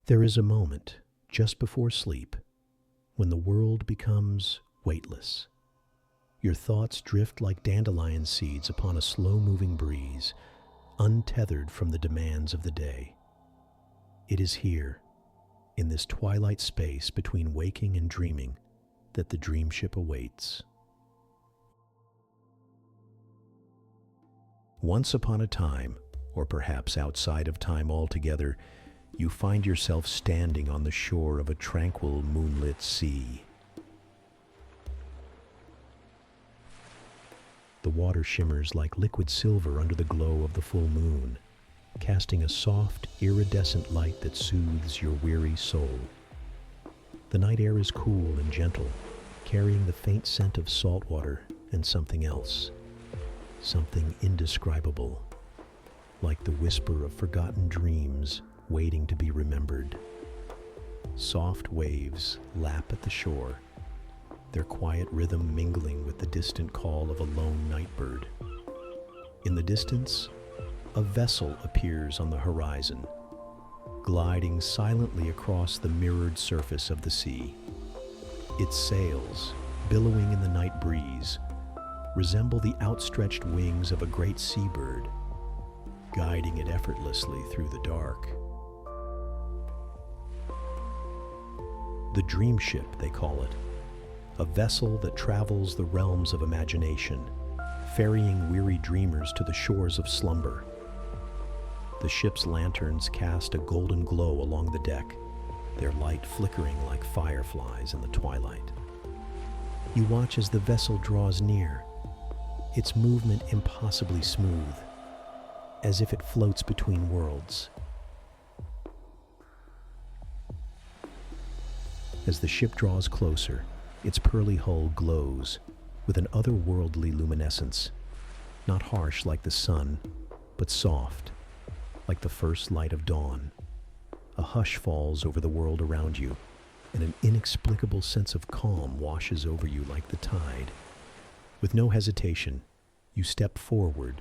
There is a moment, just before sleep, when the world becomes weightless. Your thoughts drift like dandelion seeds upon a slow-moving breeze, untethered from the demands of the day. It is here, in this twilight space between waking and dreaming, that the dream ship awaits. Once upon a time, or perhaps outside of time altogether, you find yourself standing on the shore of a tranquil, moonlit sea. The water shimmers like liquid silver under the glow of the full moon, casting a soft, iridescent light that soothes your weary soul. The night air is cool and gentle, carrying the faint scent of salt water and something else, something indescribable, like the whisper of forgotten dreams waiting to be remembered. Soft waves lap at the shore, their quiet rhythm mingling with the distant call of a lone nightbird. In the distance, a vessel appears on the horizon, gliding silently across the mirrored surface of the sea. Its sails, billowing in the night breeze, resemble the outstretched wings of a great seabird, guiding it effortlessly through the dark. The dream ship, they call it, a vessel that travels the realms of imagination, ferrying weary dreamers to the shores of slumber. The ship's lanterns cast a golden glow along the deck, their light flickering like fireflies in the twilight. You watch as the vessel draws near, its movement impossibly smooth, as if it floats between worlds. As the ship draws closer, its pearly hull glows with an otherworldly luminescence, not harsh like the sun, but soft, like the first light of dawn. A hush falls over the world around you, and an inexplicable sense of calm washes over you like the tide. With no hesitation, you step forward,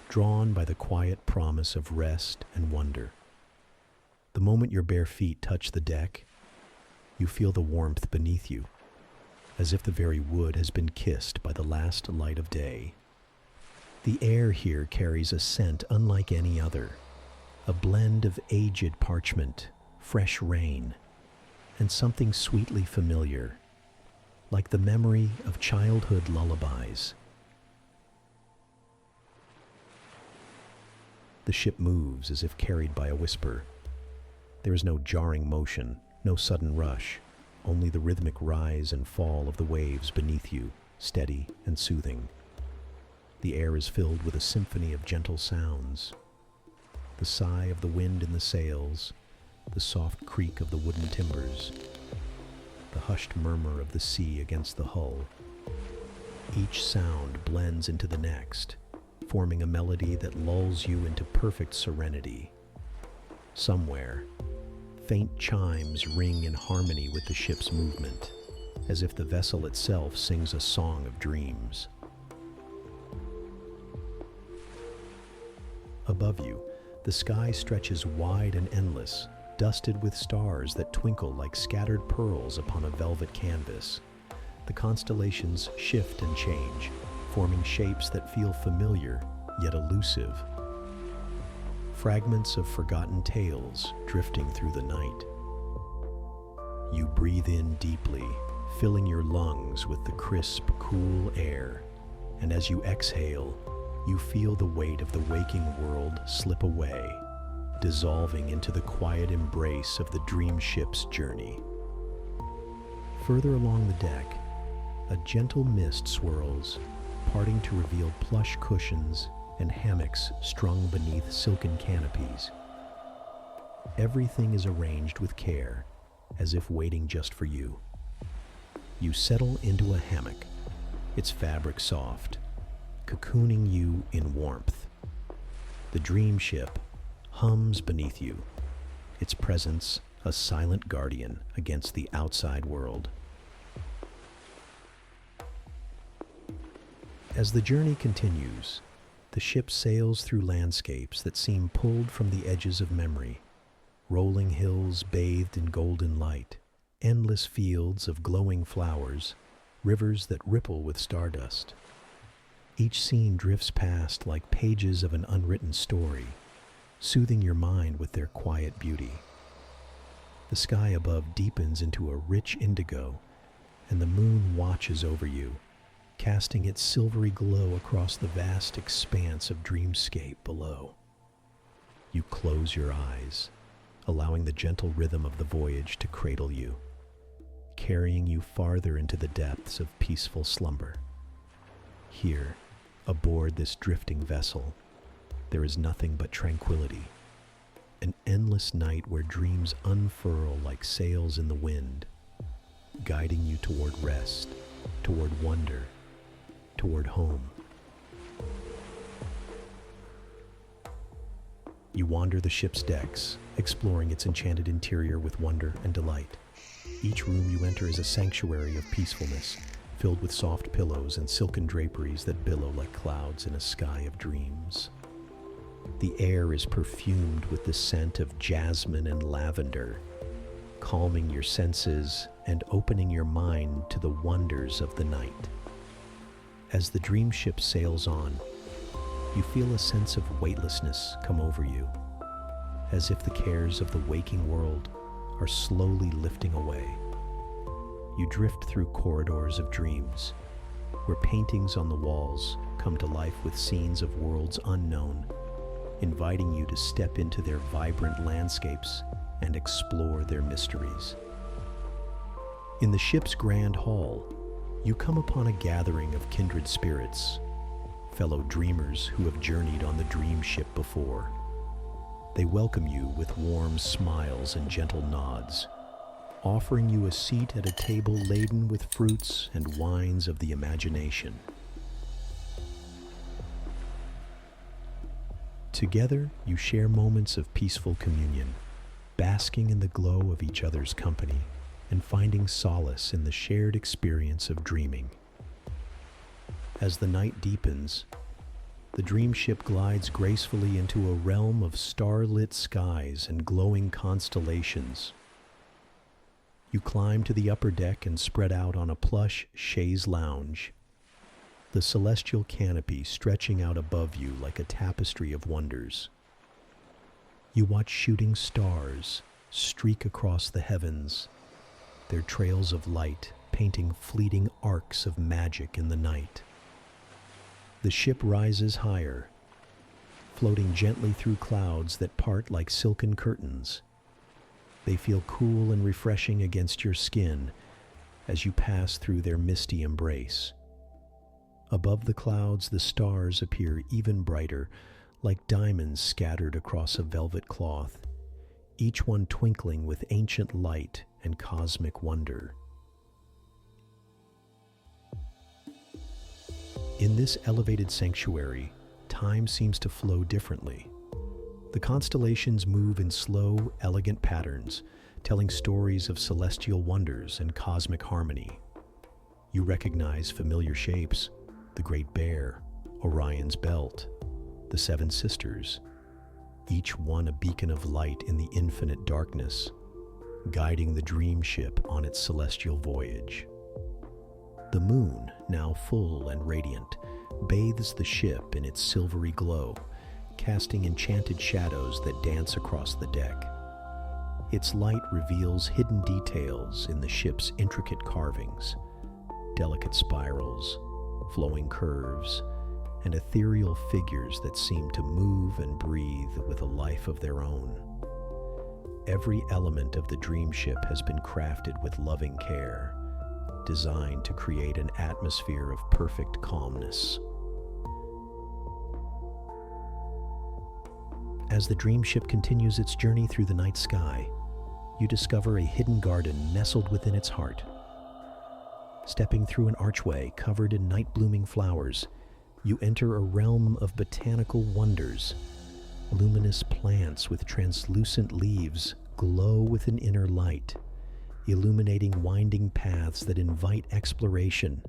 drawn by the quiet promise of rest and wonder. The moment your bare feet touch the deck, you feel the warmth beneath you, as if the very wood has been kissed by the last light of day. The air here carries a scent unlike any other, a blend of aged parchment, fresh rain, and something sweetly familiar, like the memory of childhood lullabies. The ship moves as if carried by a whisper. There is no jarring motion, no sudden rush, only the rhythmic rise and fall of the waves beneath you, steady and soothing. The air is filled with a symphony of gentle sounds. The sigh of the wind in the sails, the soft creak of the wooden timbers, the hushed murmur of the sea against the hull. Each sound blends into the next, forming a melody that lulls you into perfect serenity. Somewhere, faint chimes ring in harmony with the ship's movement, as if the vessel itself sings a song of dreams. Above you, the sky stretches wide and endless, dusted with stars that twinkle like scattered pearls upon a velvet canvas. The constellations shift and change, forming shapes that feel familiar yet elusive. Fragments of forgotten tales drifting through the night. You breathe in deeply, filling your lungs with the crisp, cool air, and as you exhale, you feel the weight of the waking world slip away, dissolving into the quiet embrace of the dream ship's journey. Further along the deck, a gentle mist swirls, parting to reveal plush cushions and hammocks strung beneath silken canopies. Everything is arranged with care, as if waiting just for you. You settle into a hammock, its fabric soft, cocooning you in warmth. The dream ship hums beneath you, its presence a silent guardian against the outside world. As the journey continues, the ship sails through landscapes that seem pulled from the edges of memory. rolling hills bathed in golden light, endless fields of glowing flowers, rivers that ripple with stardust. Each scene drifts past like pages of an unwritten story, soothing your mind with their quiet beauty. The sky above deepens into a rich indigo, and the moon watches over you, casting its silvery glow across the vast expanse of dreamscape below. You close your eyes, allowing the gentle rhythm of the voyage to cradle you, carrying you farther into the depths of peaceful slumber. Here, aboard this drifting vessel, there is nothing but tranquility, an endless night where dreams unfurl like sails in the wind, guiding you toward rest, toward wonder, toward home. You wander the ship's decks, exploring its enchanted interior with wonder and delight. Each room you enter is a sanctuary of peacefulness, filled with soft pillows and silken draperies that billow like clouds in a sky of dreams. The air is perfumed with the scent of jasmine and lavender, calming your senses and opening your mind to the wonders of the night. As the dream ship sails on, you feel a sense of weightlessness come over you, as if the cares of the waking world are slowly lifting away. You drift through corridors of dreams, where paintings on the walls come to life with scenes of worlds unknown, inviting you to step into their vibrant landscapes and explore their mysteries. In the ship's grand hall, you come upon a gathering of kindred spirits, fellow dreamers who have journeyed on the dream ship before. They welcome you with warm smiles and gentle nods, offering you a seat at a table laden with fruits and wines of the imagination. Together, you share moments of peaceful communion, basking in the glow of each other's company and finding solace in the shared experience of dreaming. As the night deepens, the dream ship glides gracefully into a realm of starlit skies and glowing constellations. You climb to the upper deck and spread out on a plush chaise lounge, the celestial canopy stretching out above you like a tapestry of wonders. You watch shooting stars streak across the heavens, their trails of light painting fleeting arcs of magic in the night. The ship rises higher, floating gently through clouds that part like silken curtains. They feel cool and refreshing against your skin as you pass through their misty embrace. Above the clouds, the stars appear even brighter, like diamonds scattered across a velvet cloth, each one twinkling with ancient light and cosmic wonder. In this elevated sanctuary, time seems to flow differently. The constellations move in slow, elegant patterns, telling stories of celestial wonders and cosmic harmony. You recognize familiar shapes: the Great Bear, Orion's Belt, the Seven Sisters, each one a beacon of light in the infinite darkness, guiding the dream ship on its celestial voyage. The moon, now full and radiant, bathes the ship in its silvery glow, casting enchanted shadows that dance across the deck. Its light reveals hidden details in the ship's intricate carvings, delicate spirals, flowing curves, and ethereal figures that seem to move and breathe with a life of their own. Every element of the dream ship has been crafted with loving care, designed to create an atmosphere of perfect calmness. As the dream ship continues its journey through the night sky, you discover a hidden garden nestled within its heart. Stepping through an archway covered in night-blooming flowers, you enter a realm of botanical wonders. Luminous plants with translucent leaves glow with an inner light, illuminating winding paths that invite exploration.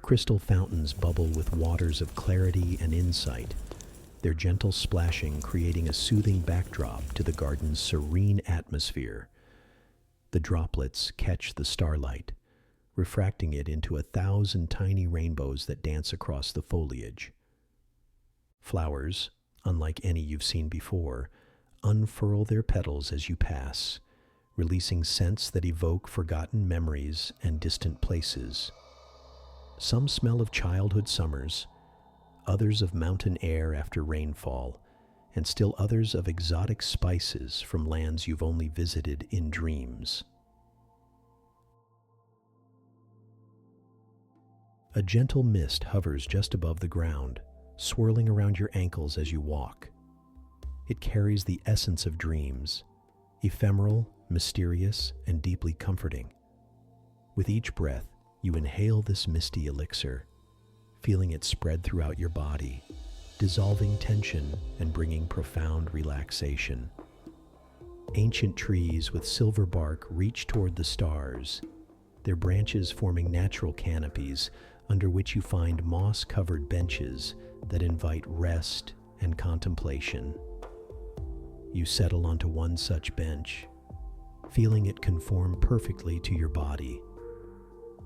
Crystal fountains bubble with waters of clarity and insight, their gentle splashing creating a soothing backdrop to the garden's serene atmosphere. The droplets catch the starlight, refracting it into 1,000 tiny rainbows that dance across the foliage. Flowers, unlike any you've seen before, unfurl their petals as you pass, releasing scents that evoke forgotten memories and distant places. Some smell of childhood summers, others of mountain air after rainfall, and still others of exotic spices from lands you've only visited in dreams. A gentle mist hovers just above the ground, swirling around your ankles as you walk. It carries the essence of dreams, ephemeral, mysterious, and deeply comforting. With each breath, you inhale this misty elixir, feeling it spread throughout your body, dissolving tension and bringing profound relaxation. Ancient trees with silver bark reach toward the stars, their branches forming natural canopies under which you find moss-covered benches that invite rest and contemplation. You settle onto one such bench, feeling it conform perfectly to your body,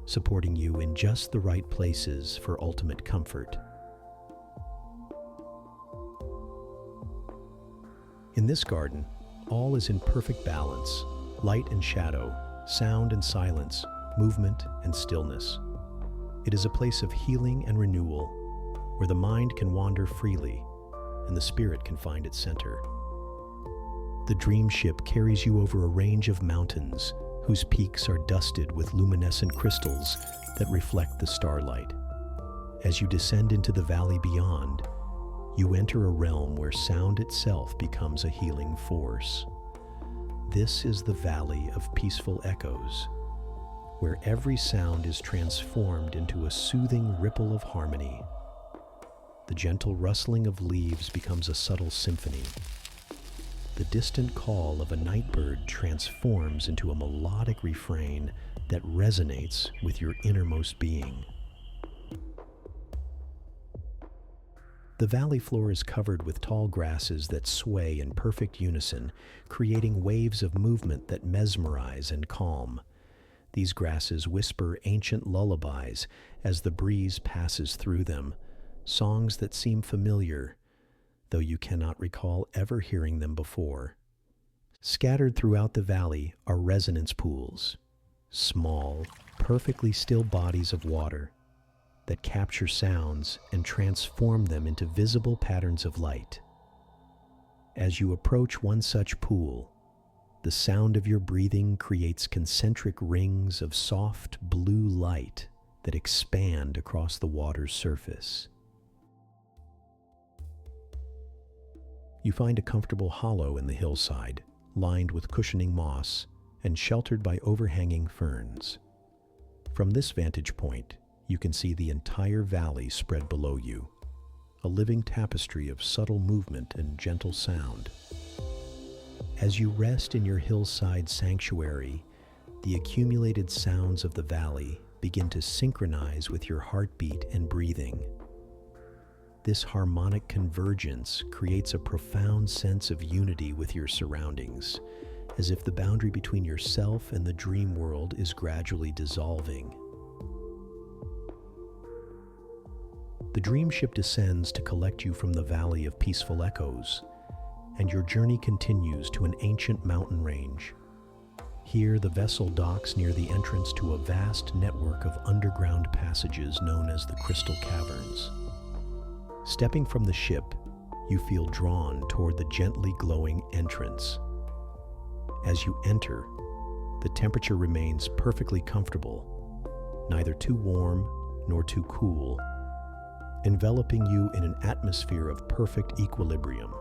supporting you in just the right places for ultimate comfort. In this garden, all is in perfect balance: light and shadow, sound and silence, movement and stillness. It is a place of healing and renewal, where the mind can wander freely and the spirit can find its center. The dream ship carries you over a range of mountains whose peaks are dusted with luminescent crystals that reflect the starlight. As you descend into the valley beyond, you enter a realm where sound itself becomes a healing force. This is the Valley of Peaceful Echoes, where every sound is transformed into a soothing ripple of harmony. The gentle rustling of leaves becomes a subtle symphony. The distant call of a night bird transforms into a melodic refrain that resonates with your innermost being. The valley floor is covered with tall grasses that sway in perfect unison, creating waves of movement that mesmerize and calm. These grasses whisper ancient lullabies as the breeze passes through them, songs that seem familiar, though you cannot recall ever hearing them before. Scattered throughout the valley are resonance pools, small, perfectly still bodies of water that capture sounds and transform them into visible patterns of light. As you approach one such pool, the sound of your breathing creates concentric rings of soft blue light that expand across the water's surface. You find a comfortable hollow in the hillside, lined with cushioning moss and sheltered by overhanging ferns. From this vantage point, you can see the entire valley spread below you, a living tapestry of subtle movement and gentle sound. As you rest in your hillside sanctuary, the accumulated sounds of the valley begin to synchronize with your heartbeat and breathing. This harmonic convergence creates a profound sense of unity with your surroundings, as if the boundary between yourself and the dream world is gradually dissolving. The dream ship descends to collect you from the Valley of Peaceful Echoes, and your journey continues to an ancient mountain range. Here, the vessel docks near the entrance to a vast network of underground passages known as the Crystal Caverns. Stepping from the ship, you feel drawn toward the gently glowing entrance. As you enter, the temperature remains perfectly comfortable, neither too warm nor too cool, enveloping you in an atmosphere of perfect equilibrium.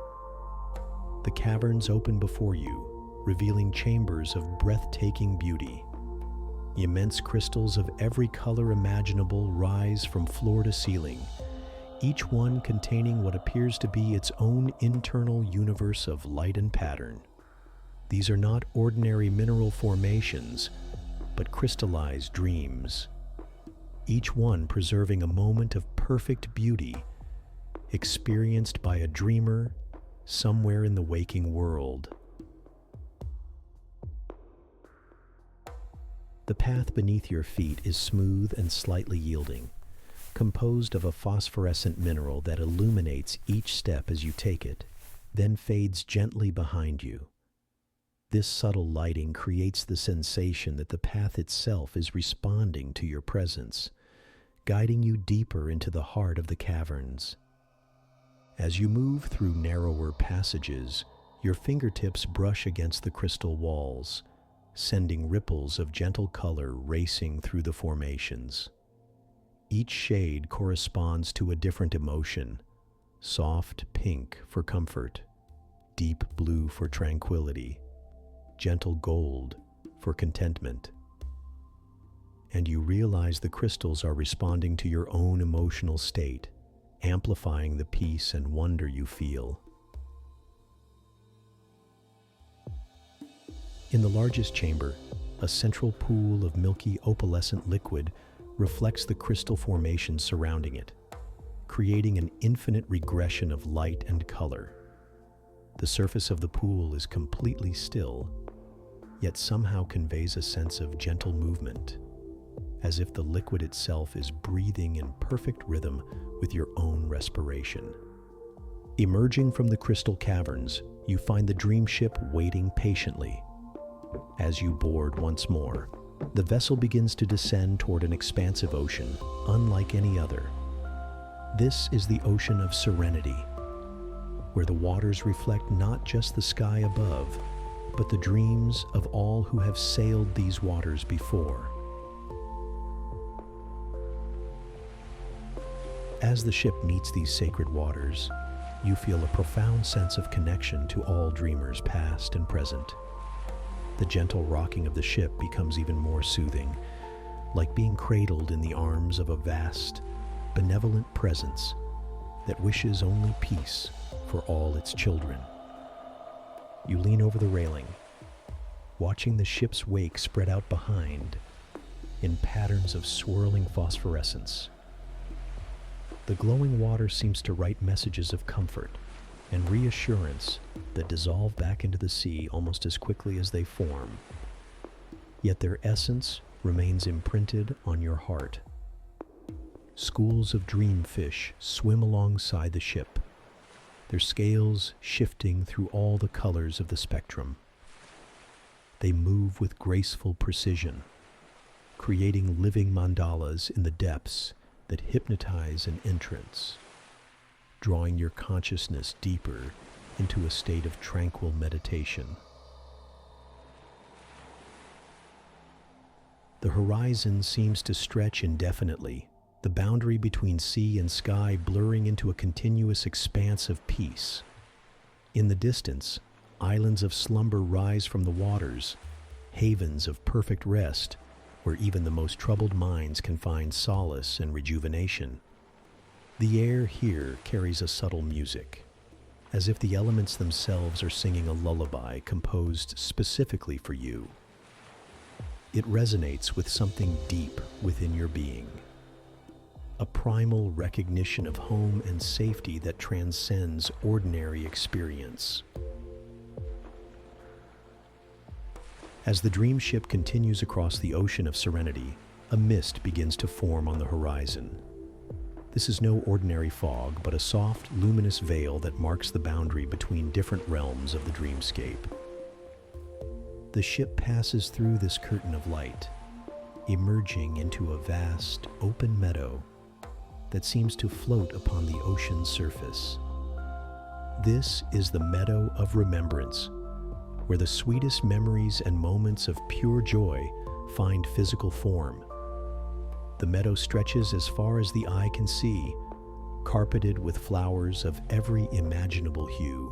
The caverns open before you, revealing chambers of breathtaking beauty. Immense crystals of every color imaginable rise from floor to ceiling, each one containing what appears to be its own internal universe of light and pattern. These are not ordinary mineral formations, but crystallized dreams, each one preserving a moment of perfect beauty, experienced by a dreamer somewhere in the waking world. The path beneath your feet is smooth and slightly yielding, composed of a phosphorescent mineral that illuminates each step as you take it, then fades gently behind you. This subtle lighting creates the sensation that the path itself is responding to your presence, guiding you deeper into the heart of the caverns. As you move through narrower passages, your fingertips brush against the crystal walls, sending ripples of gentle color racing through the formations. Each shade corresponds to a different emotion: soft pink for comfort, deep blue for tranquility, gentle gold for contentment. And you realize the crystals are responding to your own emotional state, amplifying the peace and wonder you feel. In the largest chamber, a central pool of milky opalescent liquid reflects the crystal formation surrounding it, creating an infinite regression of light and color. The surface of the pool is completely still, yet somehow conveys a sense of gentle movement, as if the liquid itself is breathing in perfect rhythm with your own respiration. Emerging from the crystal caverns, you find the dream ship waiting patiently. As you board once more, the vessel begins to descend toward an expansive ocean, unlike any other. This is the ocean of serenity, where the waters reflect not just the sky above, but the dreams of all who have sailed these waters before. As the ship meets these sacred waters, you feel a profound sense of connection to all dreamers past and present. The gentle rocking of the ship becomes even more soothing, like being cradled in the arms of a vast, benevolent presence that wishes only peace for all its children. You lean over the railing, watching the ship's wake spread out behind in patterns of swirling phosphorescence. The glowing water seems to write messages of comfort and reassurance that dissolve back into the sea almost as quickly as they form. Yet their essence remains imprinted on your heart. Schools of dreamfish swim alongside the ship, their scales shifting through all the colors of the spectrum. They move with graceful precision, creating living mandalas in the depths that hypnotize an entrance, drawing your consciousness deeper into a state of tranquil meditation. The horizon seems to stretch indefinitely, the boundary between sea and sky blurring into a continuous expanse of peace. In the distance, islands of slumber rise from the waters, havens of perfect rest, where even the most troubled minds can find solace and rejuvenation. The air here carries a subtle music, as if the elements themselves are singing a lullaby composed specifically for you. It resonates with something deep within your being, a primal recognition of home and safety that transcends ordinary experience. As the dream ship continues across the ocean of serenity, a mist begins to form on the horizon. This is no ordinary fog, but a soft, luminous veil that marks the boundary between different realms of the dreamscape. The ship passes through this curtain of light, emerging into a vast, open meadow that seems to float upon the ocean's surface. This is the meadow of remembrance, where the sweetest memories and moments of pure joy find physical form. The meadow stretches as far as the eye can see, carpeted with flowers of every imaginable hue.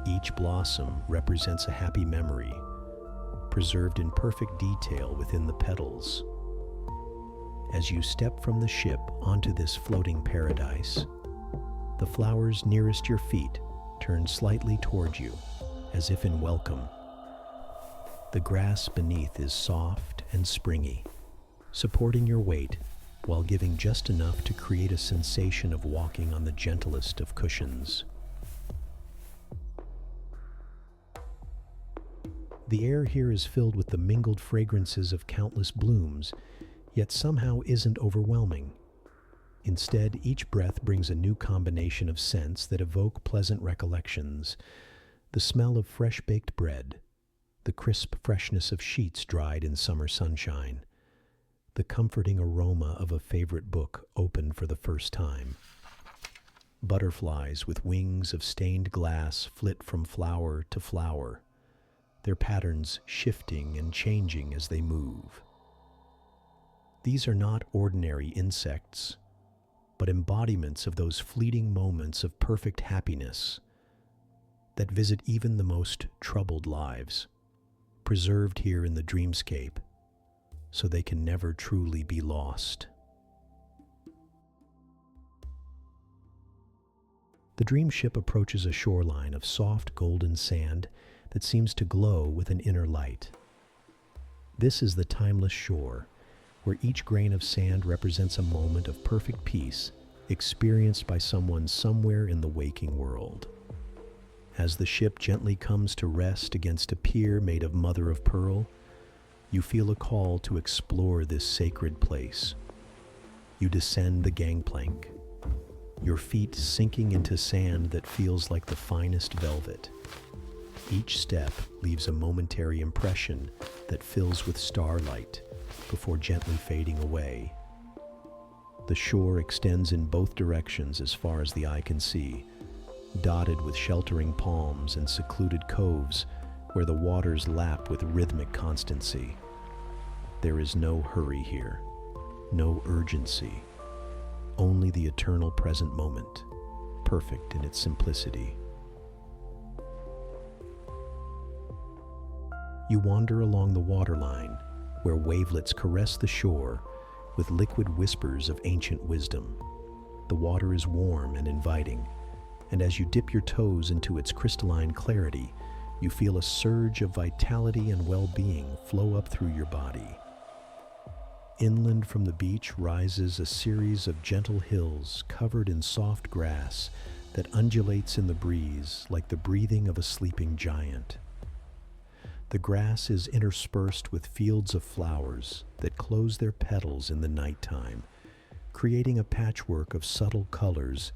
Each blossom represents a happy memory, preserved in perfect detail within the petals. As you step from the ship onto this floating paradise, the flowers nearest your feet turn slightly toward you, as if in welcome. The grass beneath is soft and springy, supporting your weight while giving just enough to create a sensation of walking on the gentlest of cushions. The air here is filled with the mingled fragrances of countless blooms, yet somehow isn't overwhelming. Instead, each breath brings a new combination of scents that evoke pleasant recollections. The smell of fresh-baked bread, the crisp freshness of sheets dried in summer sunshine, the comforting aroma of a favorite book opened for the first time. Butterflies with wings of stained glass flit from flower to flower, their patterns shifting and changing as they move. These are not ordinary insects, but embodiments of those fleeting moments of perfect happiness that visit even the most troubled lives, preserved here in the dreamscape, so they can never truly be lost. The dream ship approaches a shoreline of soft golden sand that seems to glow with an inner light. This is the timeless shore, where each grain of sand represents a moment of perfect peace experienced by someone somewhere in the waking world. As the ship gently comes to rest against a pier made of mother of pearl, you feel a call to explore this sacred place. You descend the gangplank, your feet sinking into sand that feels like the finest velvet. Each step leaves a momentary impression that fills with starlight before gently fading away. The shore extends in both directions as far as the eye can see, dotted with sheltering palms and secluded coves where the waters lap with rhythmic constancy. There is no hurry here, no urgency, only the eternal present moment, perfect in its simplicity. You wander along the waterline, where wavelets caress the shore with liquid whispers of ancient wisdom. The water is warm and inviting, and as you dip your toes into its crystalline clarity, you feel a surge of vitality and well-being flow up through your body. Inland from the beach rises a series of gentle hills covered in soft grass that undulates in the breeze like the breathing of a sleeping giant. The grass is interspersed with fields of flowers that close their petals in the nighttime, creating a patchwork of subtle colors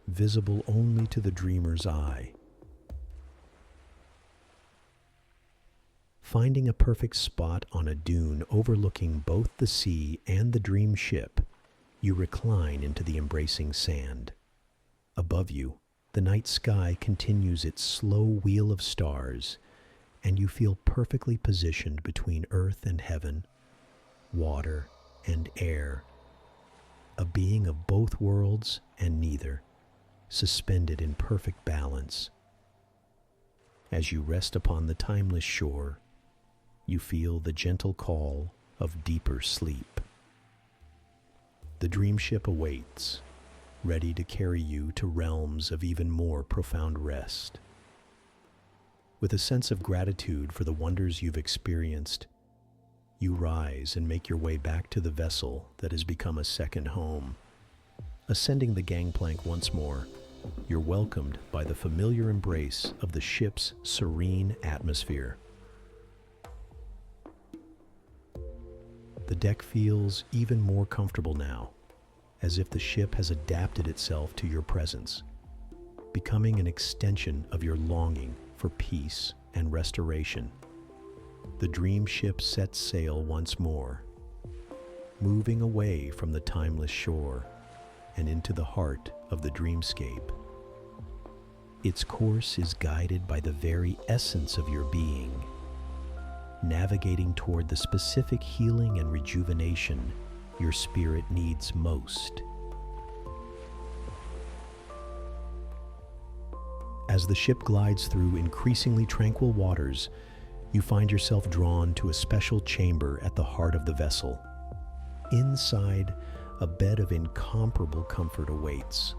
visible only to the dreamer's eye. Finding a perfect spot on a dune overlooking both the sea and the dream ship, you recline into the embracing sand. Above you, the night sky continues its slow wheel of stars, and you feel perfectly positioned between earth and heaven, water and air, a being of both worlds and neither, suspended in perfect balance. As you rest upon the timeless shore, you feel the gentle call of deeper sleep. The dream ship awaits, ready to carry you to realms of even more profound rest. With a sense of gratitude for the wonders you've experienced, you rise and make your way back to the vessel that has become a second home. Ascending the gangplank once more, you're welcomed by the familiar embrace of the ship's serene atmosphere. The deck feels even more comfortable now, as if the ship has adapted itself to your presence, becoming an extension of your longing for peace and restoration. The dream ship sets sail once more, moving away from the timeless shore and into the heart of the dreamscape. Its course is guided by the very essence of your being, navigating toward the specific healing and rejuvenation your spirit needs most. As the ship glides through increasingly tranquil waters, you find yourself drawn to a special chamber at the heart of the vessel. Inside, a bed of incomparable comfort awaits,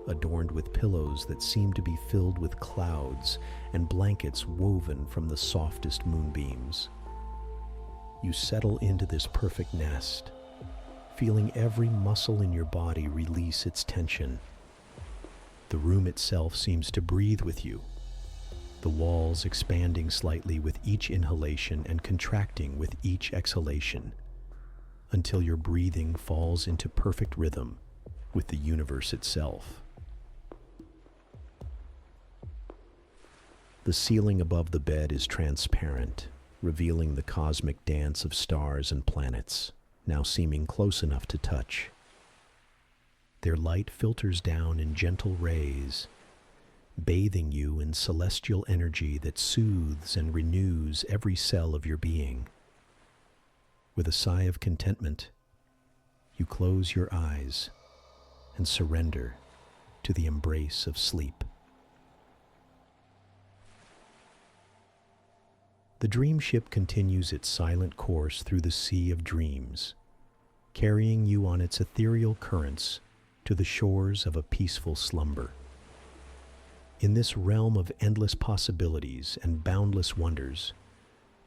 adorned with pillows that seem to be filled with clouds and blankets woven from the softest moonbeams. You settle into this perfect nest, feeling every muscle in your body release its tension. The room itself seems to breathe with you, the walls expanding slightly with each inhalation and contracting with each exhalation, until your breathing falls into perfect rhythm with the universe itself. The ceiling above the bed is transparent, revealing the cosmic dance of stars and planets, now seeming close enough to touch. Their light filters down in gentle rays, bathing you in celestial energy that soothes and renews every cell of your being. With a sigh of contentment, you close your eyes and surrender to the embrace of sleep. The dream ship continues its silent course through the sea of dreams, carrying you on its ethereal currents to the shores of a peaceful slumber. In this realm of endless possibilities and boundless wonders,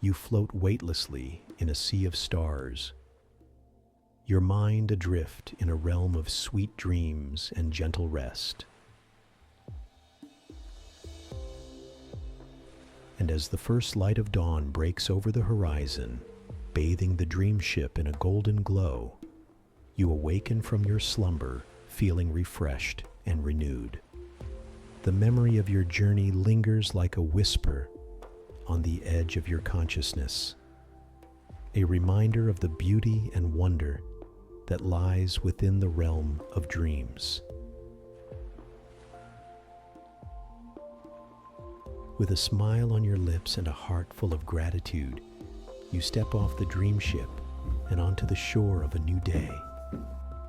you float weightlessly in a sea of stars, your mind adrift in a realm of sweet dreams and gentle rest. And as the first light of dawn breaks over the horizon, bathing the dream ship in a golden glow, you awaken from your slumber feeling refreshed and renewed. The memory of your journey lingers like a whisper on the edge of your consciousness, a reminder of the beauty and wonder that lies within the realm of dreams. With a smile on your lips and a heart full of gratitude, you step off the dream ship and onto the shore of a new day,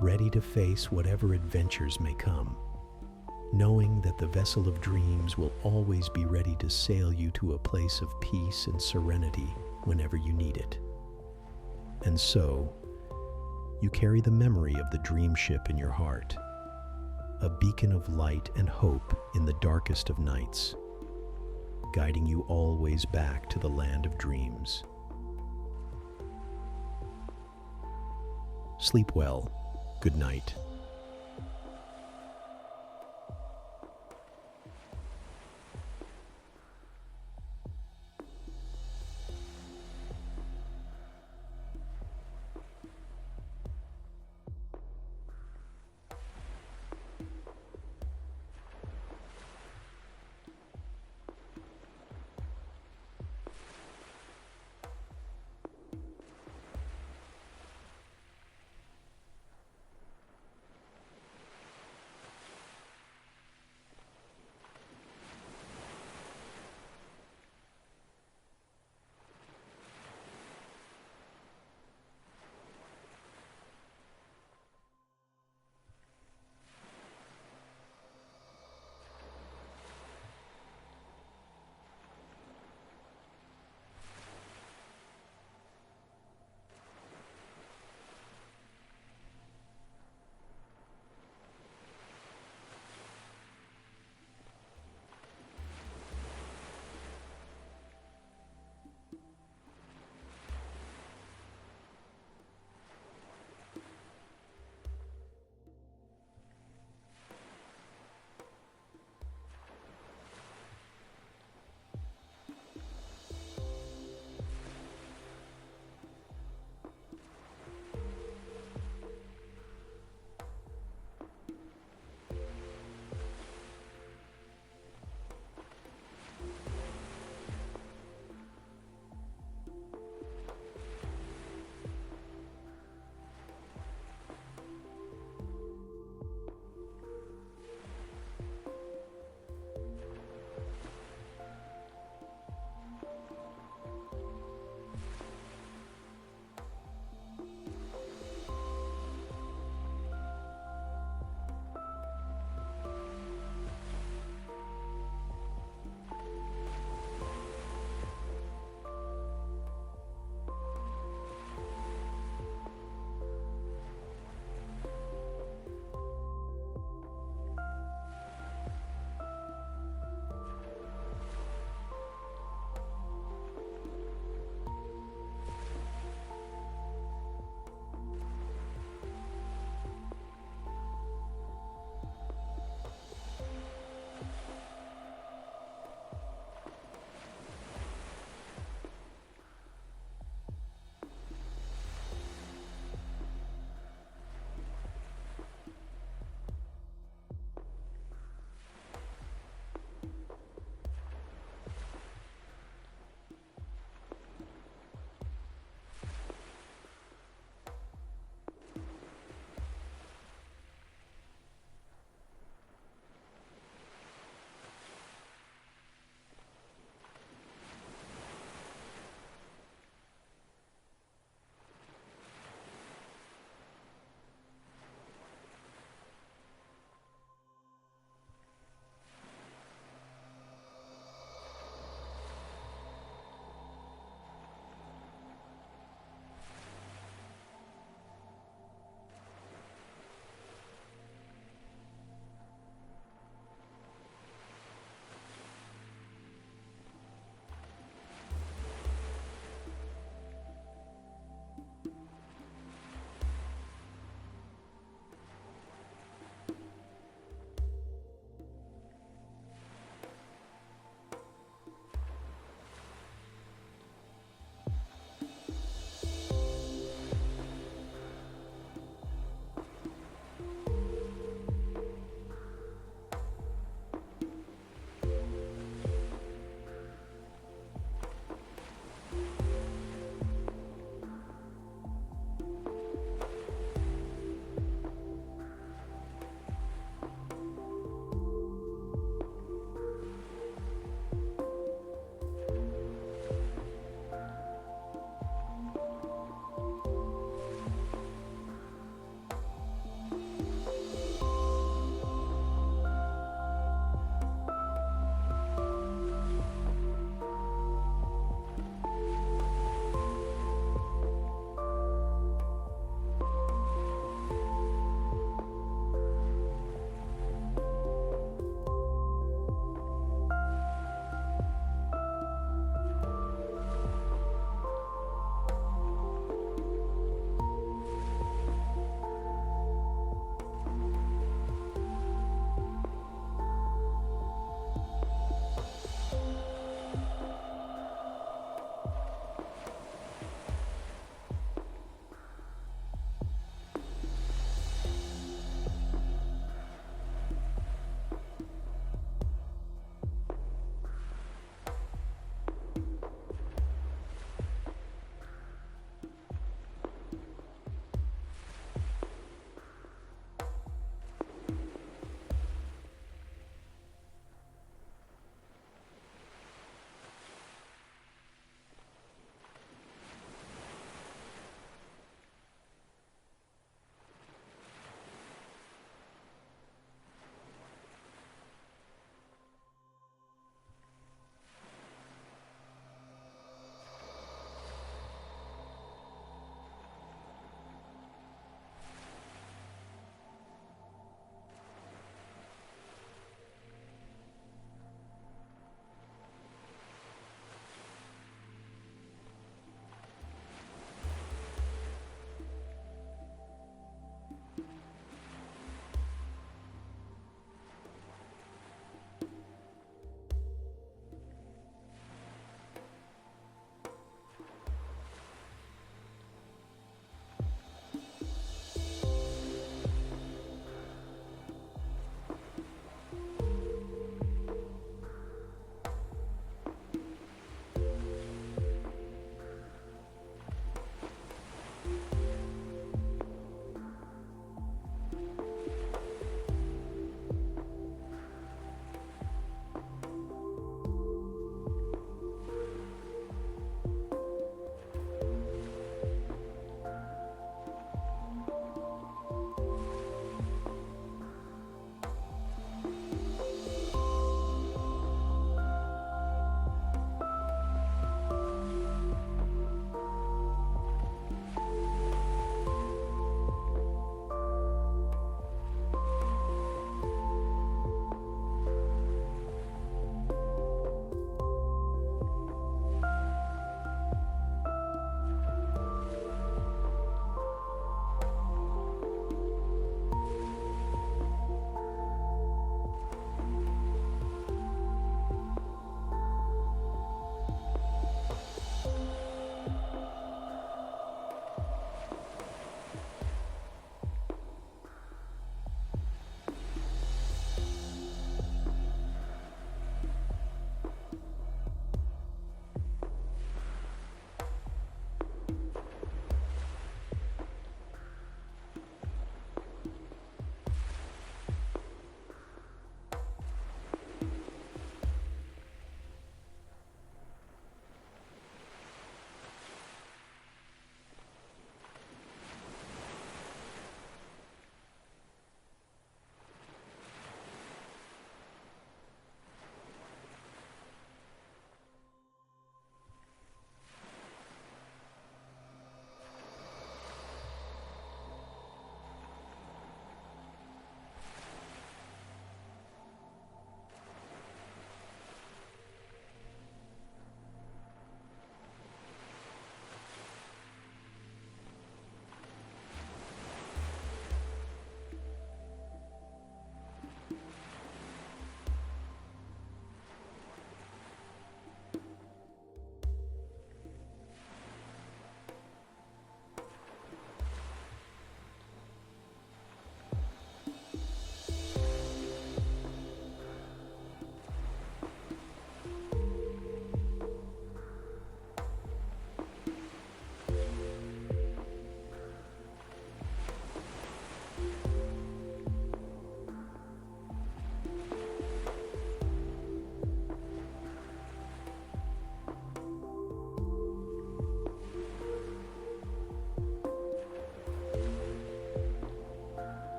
ready to face whatever adventures may come, knowing that the vessel of dreams will always be ready to sail you to a place of peace and serenity whenever you need it. And so, you carry the memory of the dream ship in your heart, a beacon of light and hope in the darkest of nights, guiding you always back to the land of dreams. Sleep well. Good night.